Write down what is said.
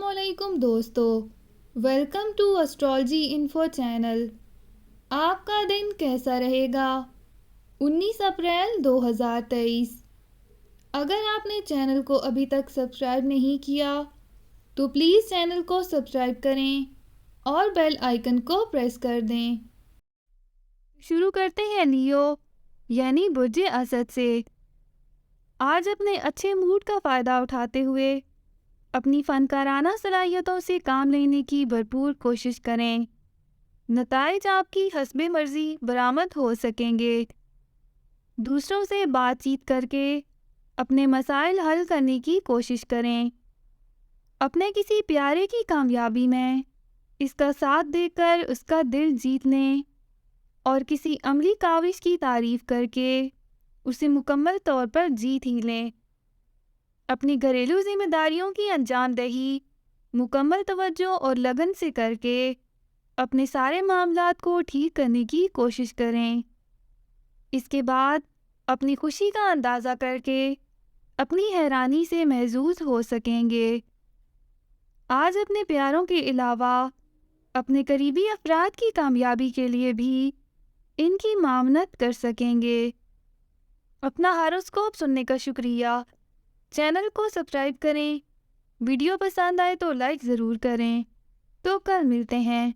अस्सलामुअलैकुम दोस्तों, welcome to astrology info channel. आपका दिन कैसा रहेगा? 19 अप्रैल 2023। अगर आपने चैनल को अभी तक सब्सक्राइब नहीं किया तो प्लीज़ चैनल को सब्सक्राइब करें और बेल आइकन को प्रेस कर दें। शुरू करते हैं लियो यानी बुर्ज असद से। आज अपने अच्छे मूड का फ़ायदा उठाते हुए अपनी फ़नकाराना सलाहियतों से काम लेने की भरपूर कोशिश करें। नताइज आपकी हस्बे मर्ज़ी बरामद हो सकेंगे। दूसरों से बातचीत करके अपने मसाइल हल करने की कोशिश करें। अपने किसी प्यारे की कामयाबी में इसका साथ देकर उसका दिल जीत लें और किसी अमली काविश की तारीफ़ करके उसे मुकम्मल तौर पर जीत ही लें। अपनी घरेलू जिम्मेदारियों की अंजामदही मुकम्मल तवज्जो और लगन से करके अपने सारे मामलात को ठीक करने की कोशिश करें। इसके बाद अपनी खुशी का अंदाज़ा करके अपनी हैरानी से महजूज हो सकेंगे। आज अपने प्यारों के अलावा अपने करीबी अफराद की कामयाबी के लिए भी इनकी मामनत कर सकेंगे। अपना हॉरोस्कोप सुनने का शुक्रिया। चैनल को सब्सक्राइब करें। वीडियो पसंद आए तो लाइक ज़रूर करें। तो कल मिलते हैं।